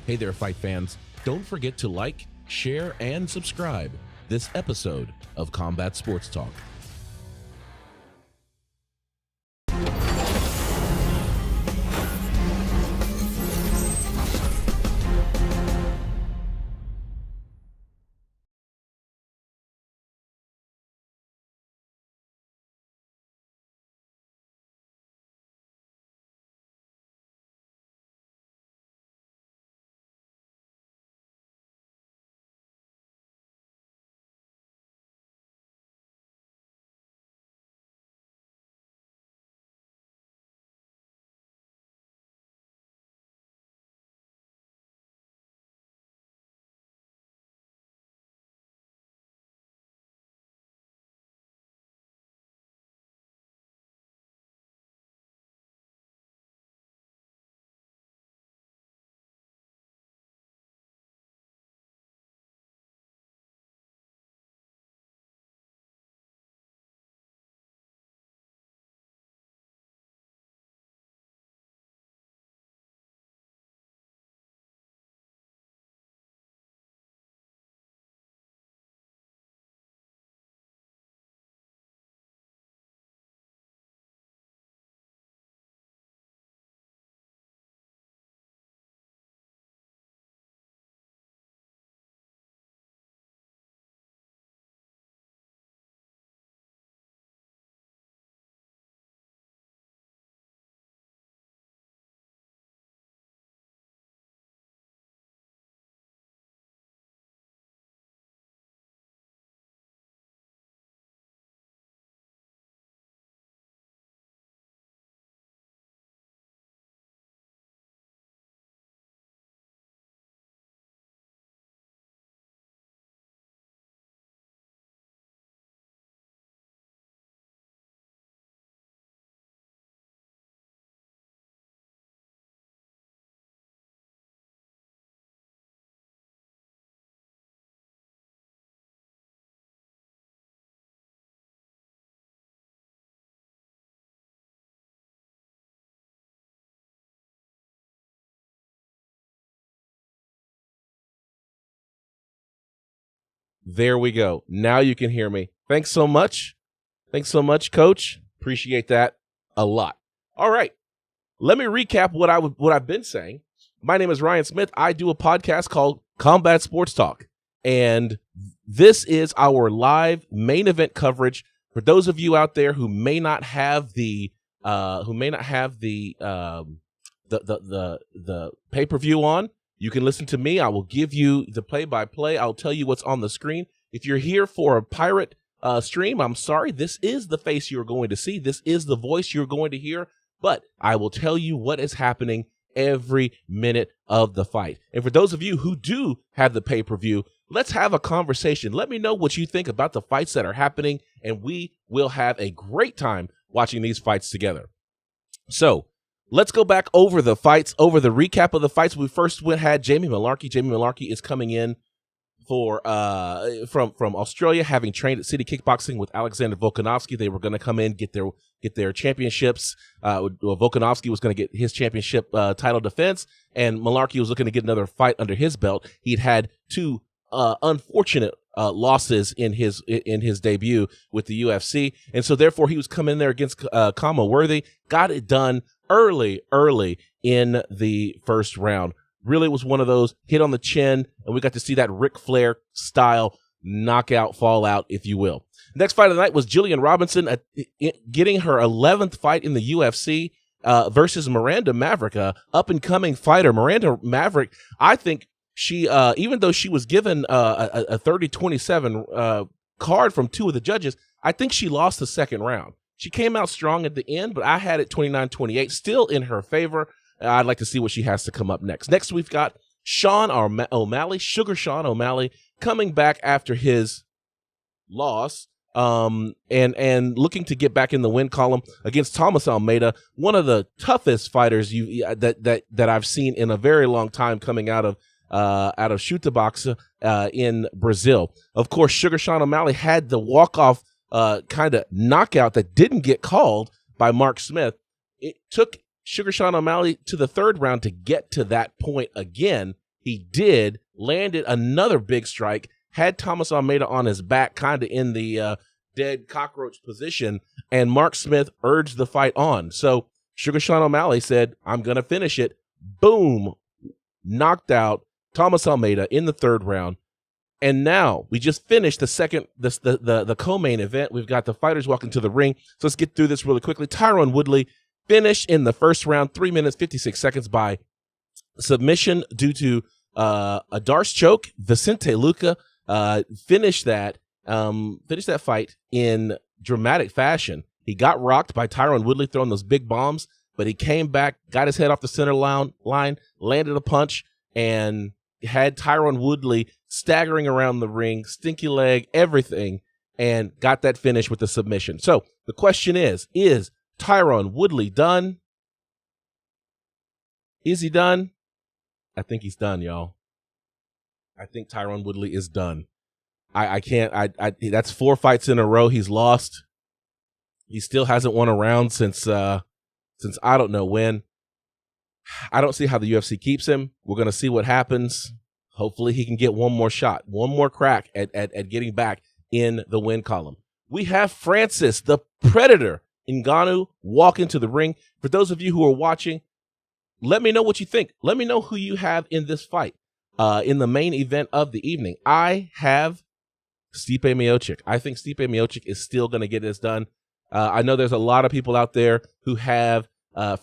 Hey there, fight fans. Don't forget to like, share, and subscribe this episode of Combat Sports Talk. There we go. Now you can hear me. Thanks so much. Thanks so much, Coach. Appreciate that a lot. All right. Let me recap what I've been saying. My name is Ryan Smith. I do a podcast called Combat Sports Talk, and this is our live main event coverage for those of you out there who may not have the pay-per-view on. You can listen to me. I will give you the play-by-play. I'll tell you what's on the screen. If you're here for a pirate stream, I'm sorry. This is the face you're going to see. This is the voice you're going to hear. But I will tell you what is happening every minute of the fight. And for those of you who do have the pay-per-view, let's have a conversation. Let me know what you think about the fights that are happening, and we will have a great time watching these fights together. So let's go back over the fights, over the recap of the fights. We first had Jamie Malarkey. Jamie Malarkey is coming in for from Australia, having trained at City Kickboxing with Alexander Volkanovski. They were going to come in, get their championships. Volkanovski was going to get his championship title defense, and Malarkey was looking to get another fight under his belt. He'd had two unfortunate losses in his debut with the UFC, and so therefore he was coming in there against Kama Worthy. Got it done early in the first round. Really was one of those hit on the chin, and we got to see that Ric Flair style knockout fallout, if you will. Next fight of the night was Jillian Robinson getting her 11th fight in the UFC versus Miranda Maverick, up-and-coming fighter. Miranda Maverick, I think she, even though she was given a 30-27 card from two of the judges, I think she lost the second round. She came out strong at the end, but I had it 29-28, still in her favor. I'd like to see what she has to come up next. Next, we've got Sean O'Malley, Sugar Sean O'Malley, coming back after his loss and looking to get back in the win column against Thomas Almeida, one of the toughest fighters that I've seen in a very long time, coming out of Chuta Boxe in Brazil. Of course, Sugar Sean O'Malley had the walk-off kind of knockout that didn't get called by Mark Smith. It took Sugar Sean O'Malley to the third round to get to that point again. He did, landed another big strike, had Thomas Almeida on his back, kind of in the dead cockroach position, and Mark Smith urged the fight on. So Sugar Sean O'Malley said, I'm going to finish it. Boom, knocked out Thomas Almeida in the third round. And now we just finished the co-main event. We've got the fighters walking to the ring. So let's get through this really quickly. Tyron Woodley finished in the first round, 3 minutes, 56 seconds by submission due to a Darce choke. Vicente Luque finished that fight in dramatic fashion. He got rocked by Tyron Woodley throwing those big bombs, but he came back, got his head off the center line, landed a punch, and had Tyron Woodley staggering around the ring, stinky leg, everything, and got that finish with the submission. So the question is Tyron Woodley done? Is he done? I think he's done, y'all. I think Tyron Woodley is done. I can't, that's 4 fights in a row he's lost. He still hasn't won a round since I don't know when. I don't see how the UFC keeps him. We're going to see what happens. Hopefully he can get one more shot, one more crack at getting back in the win column. We have Francis, the Predator, Ingano, walk into the ring. For those of you who are watching, let me know what you think. Let me know who you have in this fight, in the main event of the evening. I have Stipe Miocic. I think Stipe Miocic is still going to get this done. I know there's a lot of people out there who have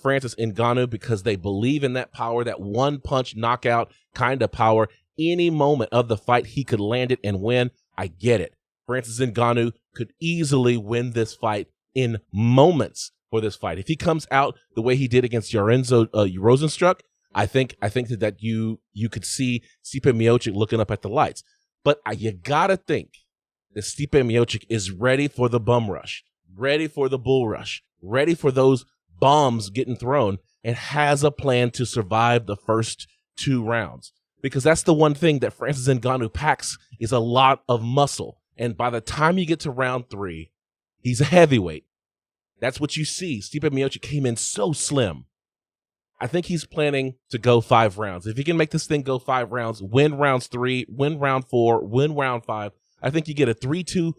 Francis Ngannou because they believe in that power, that one-punch knockout kind of power. Any moment of the fight, he could land it and win. I get it. Francis Ngannou could easily win this fight in moments for this fight. If he comes out the way he did against Lorenzo Rosenstruck, I think that you could see Stipe Miocic looking up at the lights. But you gotta think that Stipe Miocic is ready for the bum rush, ready for the bull rush, ready for those bombs getting thrown, and has a plan to survive the first 2 rounds. Because that's the one thing that Francis Ngannou packs is a lot of muscle. And by the time you get to round 3, he's a heavyweight. That's what you see. Stipe Miocic came in so slim. I think he's planning to go 5 rounds. If he can make this thing go 5 rounds, win rounds 3, win round 4, win round 5, I think you get a 3-2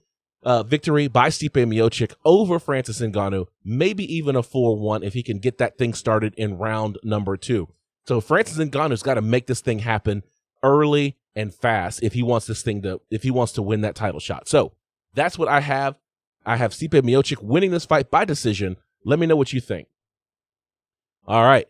victory by Stipe Miocic over Francis Ngannou, maybe even a 4-1 if he can get that thing started in round number 2. So Francis Ngannou's got to make this thing happen early and fast if he wants to win that title shot. So that's what I have. I have Stipe Miocic winning this fight by decision. Let me know what you think. All right.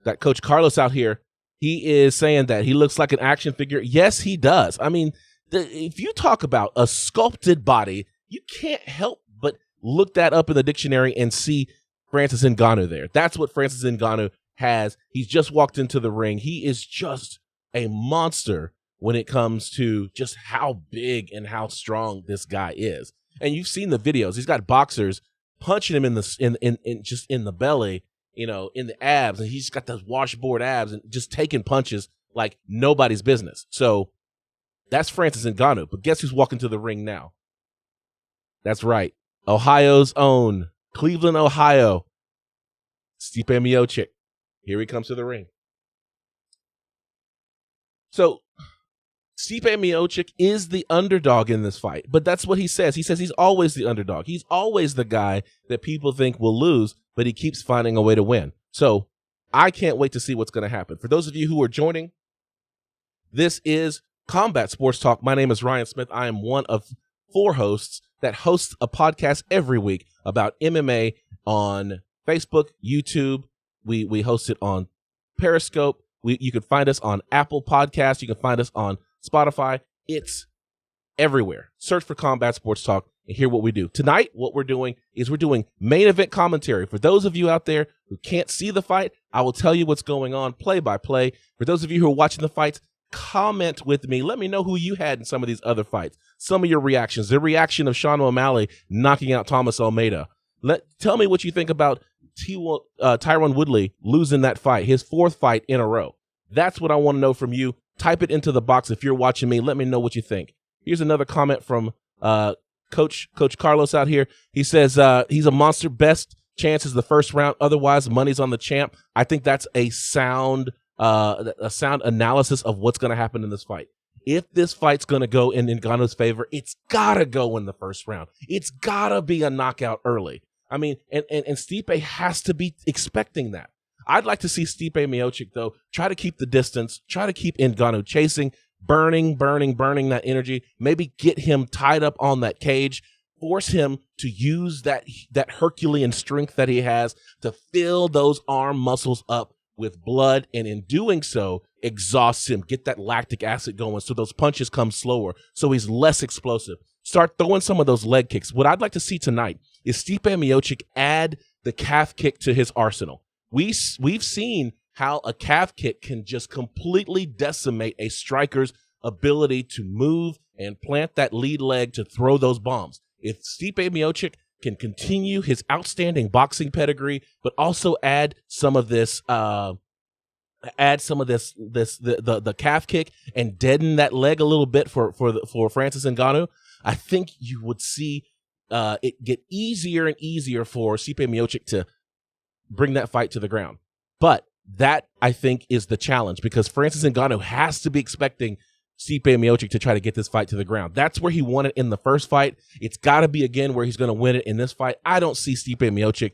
Got Coach Carlos out here. He is saying that he looks like an action figure. Yes, he does. I mean, if you talk about a sculpted body, you can't help but look that up in the dictionary and see Francis Ngannou there. That's what Francis Ngannou has. He's just walked into the ring. He is just a monster when it comes to just how big and how strong this guy is. And you've seen the videos. He's got boxers punching him in the belly, in the abs, and he's got those washboard abs and just taking punches like nobody's business. So that's Francis Ngannou. But guess who's walking to the ring now? That's right. Ohio's own, Cleveland, Ohio, Stipe Miocic. Here he comes to the ring. So Stipe Miocic is the underdog in this fight, but that's what he says. He says he's always the underdog. He's always the guy that people think will lose, but he keeps finding a way to win. So I can't wait to see what's going to happen. For those of you who are joining, this is Combat Sports Talk. My name is Ryan Smith. I am one of 4 hosts that hosts a podcast every week about MMA on Facebook, YouTube. We host it on Periscope. You can find us on Apple Podcasts. You can find us on Spotify. It's everywhere. Search for Combat Sports Talk and hear what we do. Tonight, what we're doing is we're doing main event commentary. For those of you out there who can't see the fight, I will tell you what's going on play by play. For those of you who are watching the fights, comment with me. Let me know who you had in some of these other fights. Some of your reactions. The reaction of Sean O'Malley knocking out Thomas Almeida. Tell me what you think about Tyron Woodley losing that fight, his 4th fight in a row. That's what I want to know from you. Type it into the box if you're watching me. Let me know what you think. Here's another comment from Coach Carlos out here. He says he's a monster. Best chance is the first round. Otherwise, money's on the champ. I think that's a sound a sound analysis of what's going to happen in this fight. If this fight's going to go in Ngannou's favor, it's got to go in the first round. It's got to be a knockout early. I mean, and Stipe has to be expecting that. I'd like to see Stipe Miocic, though, try to keep the distance, try to keep Ngannou chasing, burning that energy, maybe get him tied up on that cage, force him to use that Herculean strength that he has to fill those arm muscles up with blood, and in doing so, exhausts him, get that lactic acid going so those punches come slower, so he's less explosive. Start throwing some of those leg kicks. What I'd like to see tonight is Stipe Miocic add the calf kick to his arsenal. We've seen how a calf kick can just completely decimate a striker's ability to move and plant that lead leg to throw those bombs. If Stipe Miocic can continue his outstanding boxing pedigree, but also add some of this, the calf kick and deaden that leg a little bit for Francis Ngannou, I think you would see it get easier and easier for Stipe Miocic to bring that fight to the ground. But that, I think, is the challenge, because Francis Ngannou has to be expecting Stipe Miocic to try to get this fight to the ground. That's where he won it in the first fight. It's got to be again where he's going to win it in this fight. I don't see Stipe Miocic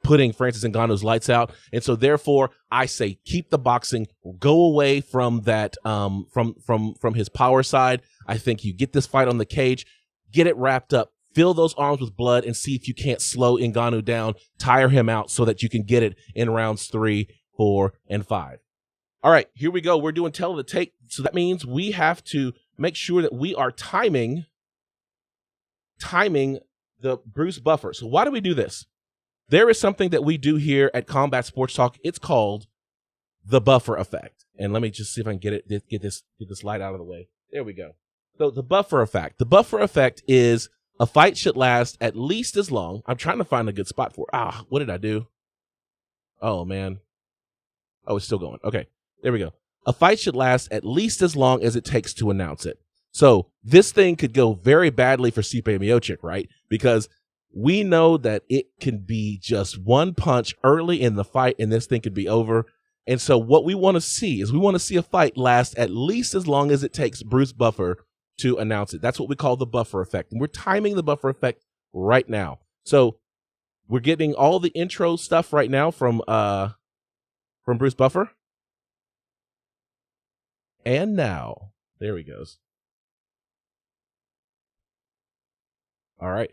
putting Francis Ngannou's lights out, and so therefore I say keep the boxing, go away from that from his power side. I think you get this fight on the cage, get it wrapped up, fill those arms with blood, and see if you can't slow Ngannou down, tire him out so that you can get it in rounds 3, 4, and 5. All right, here we go. We're doing tell the tape. So that means we have to make sure that we are timing the Bruce Buffer. So why do we do this? There is something that we do here at Combat Sports Talk. It's called the buffer effect. And let me just see if I can get this light out of the way. There we go. So the buffer effect. The buffer effect is a fight should last at least as long. I'm trying to find a good spot for it. What did I do? Oh, man. Oh, it's still going. Okay. There we go. A fight should last at least as long as it takes to announce it. So this thing could go very badly for Stipe Miocic, right? Because we know that it can be just one punch early in the fight and this thing could be over. And so what we want to see is a fight last at least as long as it takes Bruce Buffer to announce it. That's what we call the buffer effect. And we're timing the buffer effect right now. So we're getting all the intro stuff right now from Bruce Buffer. And now, there he goes. All right.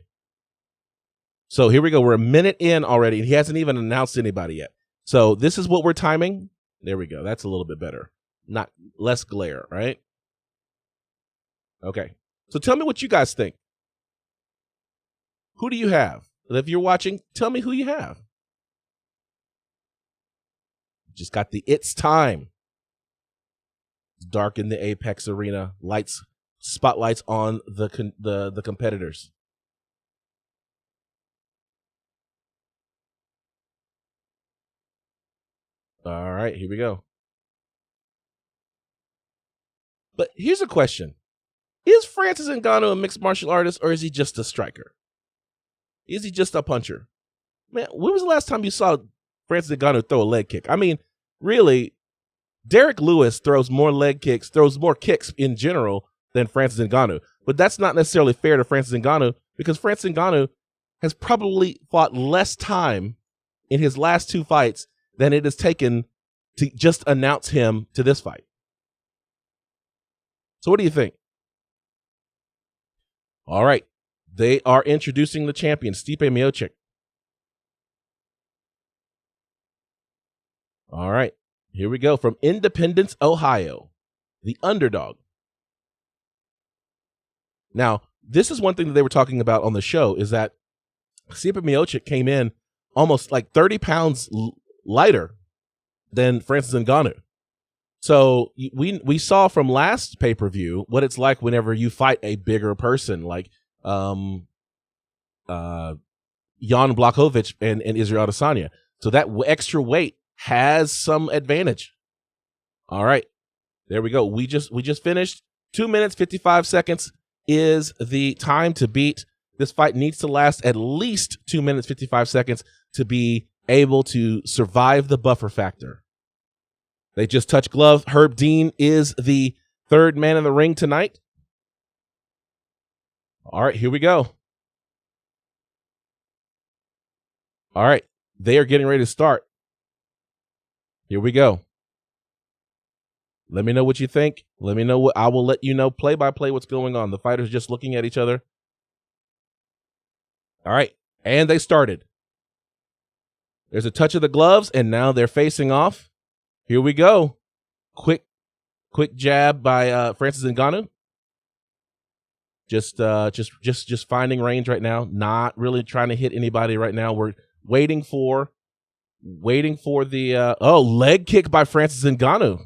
So here we go. We're a minute in already, and he hasn't even announced anybody yet. So this is what we're timing. There we go. That's a little bit better. Not less glare, right? Okay. So tell me what you guys think. Who do you have? If you're watching, tell me who you have. Just got the it's time. It's dark in the Apex arena. Lights, spotlights on the competitors. All right, here we go. But here's a question. Is Francis Ngannou a mixed martial artist, or is he just a striker? Is he just a puncher? Man, when was the last time you saw Francis Ngannou throw a leg kick? I mean, really, Derek Lewis throws more leg kicks, throws more kicks in general than Francis Ngannou. But that's not necessarily fair to Francis Ngannou, because Francis Ngannou has probably fought less time in his last 2 fights than it has taken to just announce him to this fight. So what do you think? All right. They are introducing the champion, Stipe Miocic. All right. Here we go. From Independence, Ohio, the underdog. Now, this is one thing that they were talking about on the show, is that Stipe Miocic came in almost like 30 pounds lighter than Francis Ngannou. So we saw from last pay-per-view what it's like whenever you fight a bigger person like Jan Blachowicz and Israel Adesanya. So that extra weight has some advantage. All right, there we go. We just finished. 2 minutes, 55 seconds is the time to beat. This fight needs to last at least 2 minutes, 55 seconds to be able to survive the buffer factor. They just touched gloves. Herb Dean is the third man in the ring tonight. All right, here we go. All right, they are getting ready to start. Here we go. Let me know what you think. Let me know I will let you know play by play what's going on. The fighters just looking at each other. All right, and they started. There's a touch of the gloves, and now they're facing off. Here we go. Quick jab by Francis Ngannou. Just finding range right now. Not really trying to hit anybody right now. We're waiting for the leg kick by Francis Ngannou.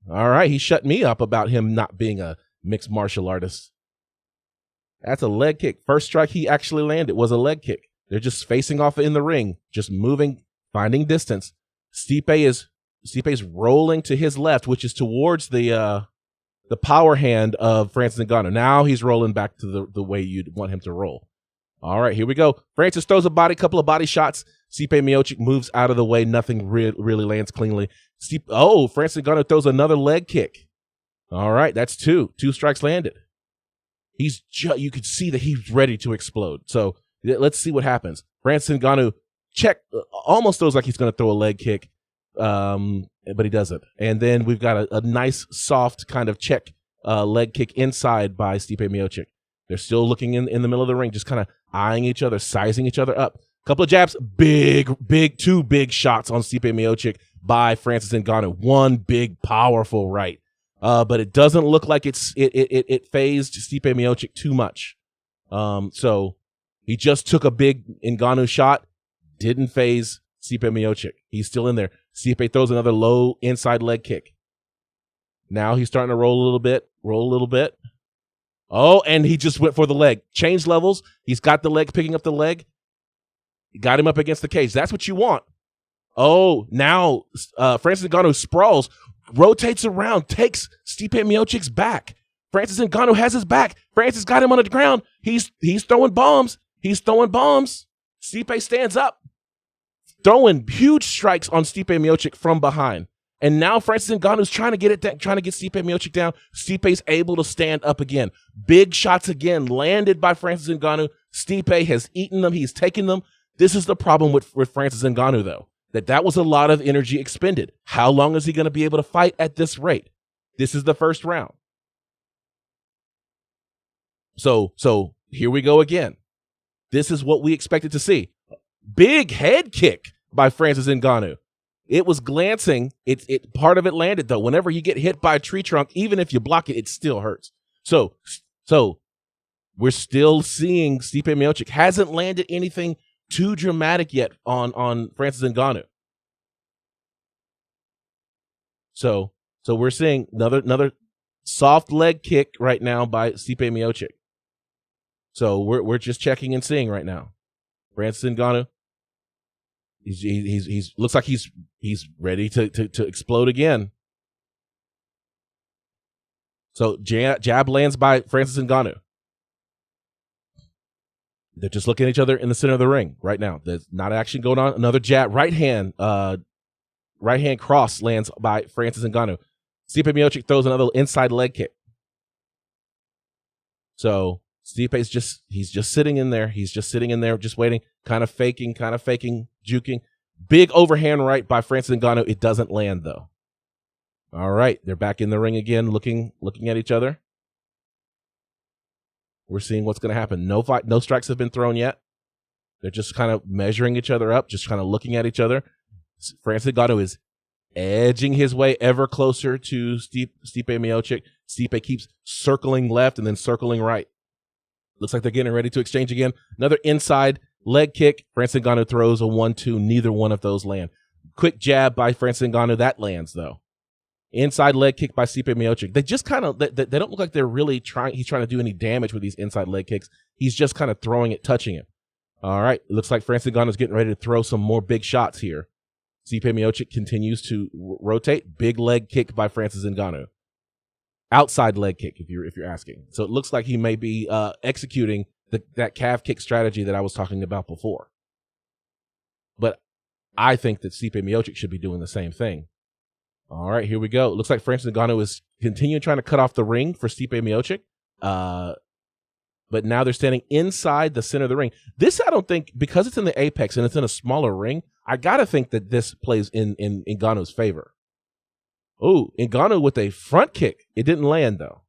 All right, he shut me up about him not being a mixed martial artist. That's a leg kick. First strike he actually landed was a leg kick. They're just facing off in the ring, just moving, finding distance. Stipe's rolling to his left, which is towards the power hand of Francis Ngannou. Now he's rolling back to the way you'd want him to roll. All right, here we go. Francis throws a couple of body shots. Stipe Miocic moves out of the way. Nothing really lands cleanly. Francis Ngannou throws another leg kick. All right, that's two. 2 strikes landed. You could see that he's ready to explode. So let's see what happens. Francis Ngannou almost throws like he's going to throw a leg kick, but he doesn't. And then we've got a nice, soft kind of check leg kick inside by Stipe Miocic. They're still looking in the middle of the ring, just kind of eyeing each other, sizing each other up. Couple of jabs, two big shots on Stipe Miocic by Francis Ngannou. One big, powerful right. But it doesn't look like it phased Stipe Miocic too much. So he just took a big Ingano shot, didn't phase Stipe Miocic. He's still in there. Stipe throws another low inside leg kick. Now he's starting to roll a little bit. Oh, and he just went for the leg. Changed levels. He's got the leg, picking up the leg. Got him up against the cage. That's what you want. Oh, now Francis Ngannou sprawls, rotates around, takes Stipe Miocic's back. Francis Ngannou has his back. Francis got him on the ground. He's throwing bombs. Stipe stands up, throwing huge strikes on Stipe Miocic from behind. And now Francis Ngannou's trying to get Stipe Miocic down. Stipe's able to stand up again. Big shots again landed by Francis Ngannou. Stipe has eaten them. He's taken them. This is the problem with Francis Ngannou, though, that was a lot of energy expended. How long is he going to be able to fight at this rate? This is the first round. So here we go again. This is what we expected to see. Big head kick by Francis Ngannou. It was glancing. Part of it landed, though. Whenever you get hit by a tree trunk, even if you block it, it still hurts. So we're still seeing Stipe Miocic hasn't landed anything too dramatic yet on Francis Ngannou. So we're seeing another soft leg kick right now by Stipe Miocic. So we're just checking and seeing right now. Francis Ngannou. He's looks like he's ready to explode again. So jab lands by Francis Ngannou. They're just looking at each other in the center of the ring right now. There's not action going on. Another jab, right hand cross lands by Francis Ngannou. Stipe Miocic throws another inside leg kick. So Stipe's just sitting in there. He's just sitting in there, just waiting, kind of faking, juking. Big overhand right by Francis Ngannou. It doesn't land, though. All right, they're back in the ring again, looking at each other. We're seeing what's going to happen. No strikes have been thrown yet. They're just kind of measuring each other up, just kind of looking at each other. Francis Ngannou is edging his way ever closer to Stipe Miocic. Stipe keeps circling left and then circling right. Looks like they're getting ready to exchange again. Another inside leg kick. Francis Ngannou throws a 1-2. Neither one of those land. Quick jab by Francis Ngannou. That lands, though. Inside leg kick by Stipe Miocic. They just kind of, they don't look like they're really he's trying to do any damage with these inside leg kicks. He's just kind of throwing it, touching it. All right. It looks like Francis Ngannou's getting ready to throw some more big shots here. Stipe Miocic continues to rotate. Big leg kick by Francis Ngannou. Outside leg kick, if you're asking. So it looks like he may be executing that calf kick strategy that I was talking about before. But I think that Stipe Miocic should be doing the same thing. All right, here we go. It looks like Francis Ngannou is continuing trying to cut off the ring for Stipe Miocic. But now they're standing inside the center of the ring. This, I don't think, because it's in the apex and it's in a smaller ring, I got to think that this plays in Ngannou's favor. Oh, Ingano with a front kick. It didn't land, though.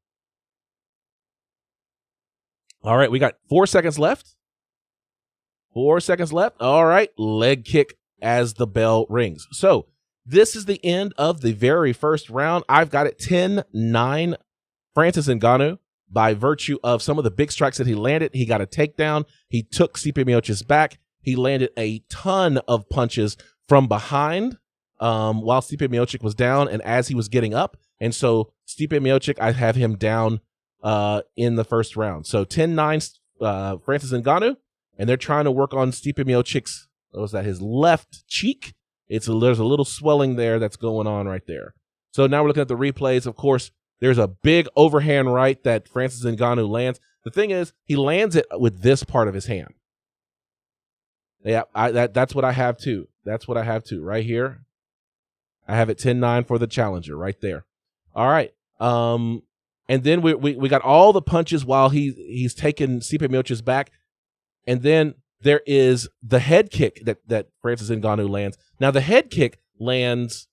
All right, we got 4 seconds left. 4 seconds left. All right, leg kick as the bell rings. So this is the end of the very first round. I've got it 10-9 Francis Ngannou by virtue of some of the big strikes that he landed. He got a takedown. He took Stipe Miocic's back. He landed a ton of punches from behind while Stipe Miocic was down and as he was getting up. And so Stipe Miocic, I have him down in the first round. So 10-9 Francis Ngannou, and they're trying to work on Stipe Miocic's, what was that, his left cheek? There's a little swelling there that's going on right there. So now we're looking at the replays. Of course, there's a big overhand right that Francis Ngannou lands. The thing is, he lands it with this part of his hand. Yeah, that's what I have too. That's what I have too, right here. I have it 10-9 for the challenger right there. All right. And then we got all the punches while he's taking Stipe Miocic's back. And then there is the head kick that Francis Ngannou lands. Now, the head kick lands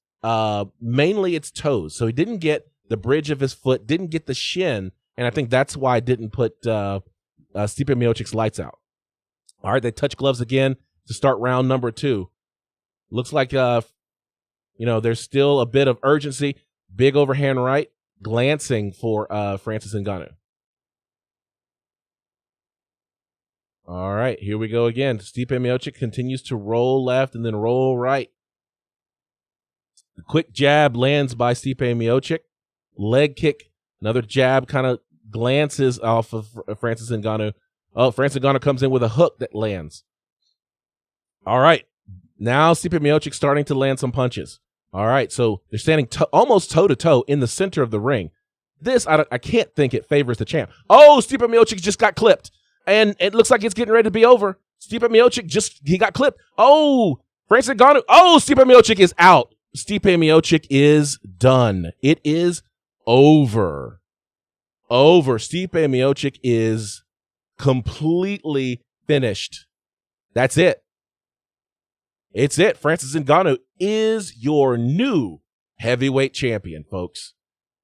mainly its toes. So he didn't get the bridge of his foot, didn't get the shin, and I think that's why I didn't put Stipe Miocic's lights out. All right, they touch gloves again to start round number 2. Looks like, there's still a bit of urgency. Big overhand right, glancing for Francis Ngannou. All right, here we go again. Stipe Miocic continues to roll left and then roll right. The quick jab lands by Stipe Miocic. Leg kick, another jab kind of glances off of Francis Ngannou. Oh, Francis Ngannou comes in with a hook that lands. All right, now Stipe Miocic starting to land some punches. All right, so they're standing almost toe-to-toe in the center of the ring. This, I can't think it favors the champ. Oh, Stipe Miocic just got clipped, and it looks like it's getting ready to be over. Stipe Miocic he got clipped. Oh, Francis Ngannou. Oh, Stipe Miocic is out. Stipe Miocic is done. It is over. Stipe Miocic is completely finished. That's it. It's it. Francis Ngannou is your new heavyweight champion, folks.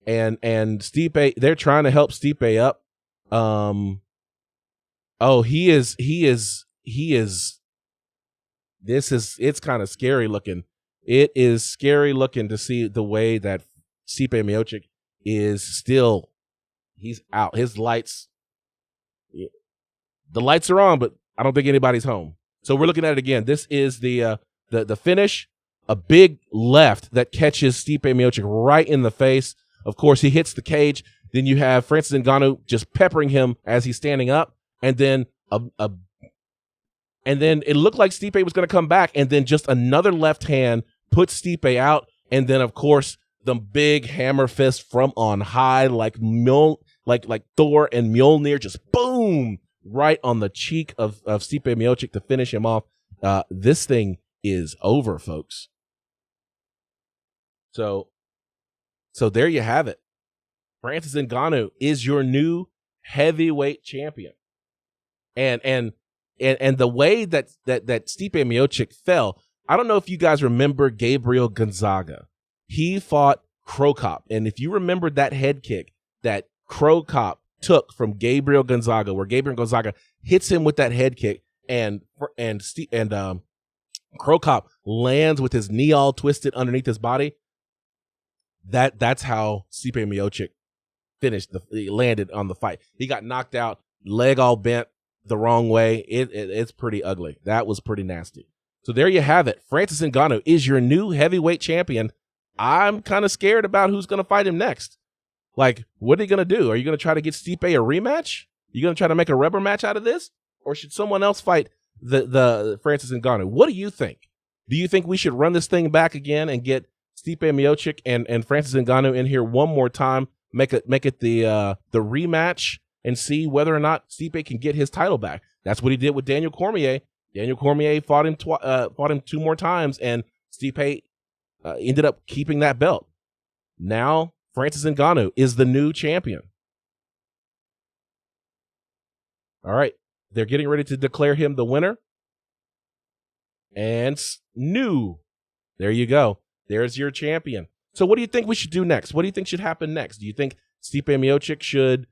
And Stipe, they're trying to help Stipe up. It's kind of scary looking. It is scary looking to see the way that Stipe Miocic is still, he's out. His lights, the lights are on, but I don't think anybody's home. So we're looking at it again. This is the finish, a big left that catches Stipe Miocic right in the face. Of course, he hits the cage. Then you have Francis Ngannou just peppering him as he's standing up, and then and then it looked like Stipe was going to come back, and then just another left hand puts Stipe out, and then of course the big hammer fist from on high, like Thor and Mjolnir, just boom right on the cheek of Stipe Miocic to finish him off. This thing is over, folks. So there you have it. Francis Ngannou is your new heavyweight champion. And the way that Stipe Miocic fell, I don't know if you guys remember Gabriel Gonzaga. He fought Crow Cop, and if you remember that head kick that Crow Cop took from Gabriel Gonzaga, where Gabriel Gonzaga hits him with that head kick, and Crow Cop lands with his knee all twisted underneath his body. That's how Stipe Miocic he landed on the fight. He got knocked out, leg all bent the wrong way. It's pretty ugly. That was pretty nasty. So there you have it. Francis Ngannou is your new heavyweight champion. I'm kind of scared about who's going to fight him next. Like, what are you going to do? Are you going to try to get Stipe a rematch? You going to try to make a rubber match out of this? Or should someone else fight the Francis Ngannou? What do you think? Do you think we should run this thing back again and get Stipe Miocic and Francis Ngannou in here one more time, make it the rematch, and see whether or not Stipe can get his title back? That's what he did with Daniel Cormier. Daniel Cormier fought him 2 more times, and Stipe ended up keeping that belt. Now, Francis Ngannou is the new champion. All right. They're getting ready to declare him the winner. And new. There you go. There's your champion. So what do you think we should do next? What do you think should happen next? Do you think Stipe Miocic should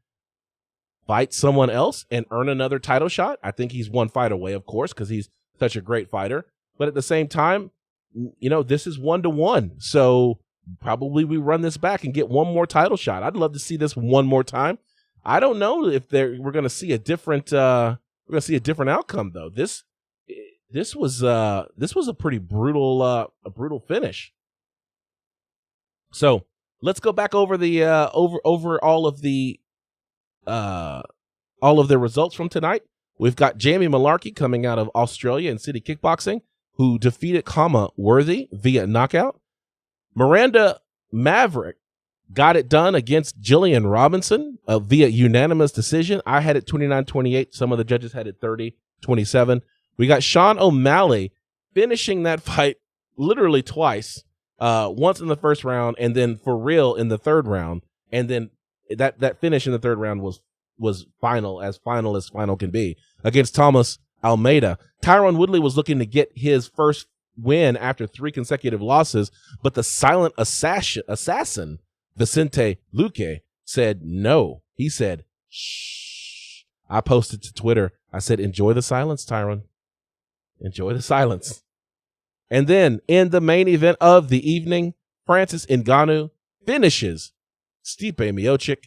fight someone else and earn another title shot? I think he's one fight away, of course, because he's such a great fighter. But at the same time, this is 1-1. So probably we run this back and get one more title shot. I'd love to see this one more time. I don't know if we're going to see a different outcome though. This was a pretty brutal finish. So let's go back over the over all of the results from tonight. We've got Jamie Malarkey coming out of Australia in City Kickboxing, who defeated Worthy via knockout. Miranda Maverick got it done against Jillian Robinson via unanimous decision. I had it 29-28. Some of the judges had it 30-27. We got Sean O'Malley finishing that fight literally twice, once in the first round and then for real in the third round. And then that finish in the third round was final as final can be against Thomas Almeida. Tyron Woodley was looking to get his first win after 3 consecutive losses, but the silent assassin Vicente Luque said no. He said, shh. I posted to Twitter. I said, enjoy the silence, Tyron. Enjoy the silence. And then in the main event of the evening, Francis Ngannou finishes Stipe Miocic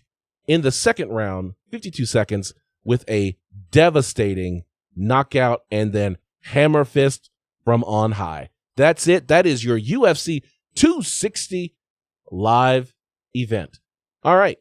in the second round, 52 seconds, with a devastating knockout and then hammer fist from on high. That's it. That is your UFC 260 live event. All right.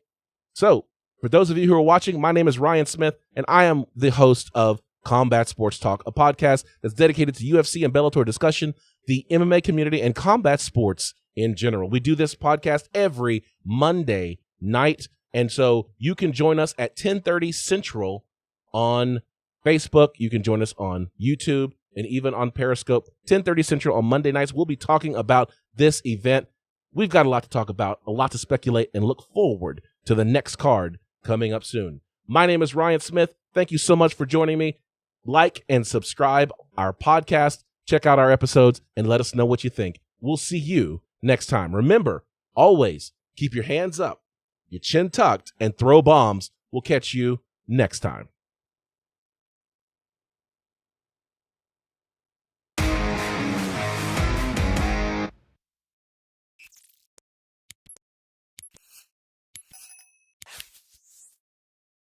So for those of you who are watching, my name is Ryan Smith, and I am the host of Combat Sports Talk, a podcast that's dedicated to UFC and Bellator discussion, the MMA community, and combat sports in general. We do this podcast every Monday night, and so you can join us at 10:30 Central on Facebook. You can join us on YouTube and even on Periscope. 10:30 Central on Monday nights. We'll be talking about this event. We've got a lot to talk about, a lot to speculate, and look forward to the next card coming up soon. My name is Ryan Smith. Thank you so much for joining me. Like and subscribe our podcast. Check out our episodes and let us know what you think. We'll see you next time. Remember, always keep your hands up, your chin tucked, and throw bombs. We'll catch you next time.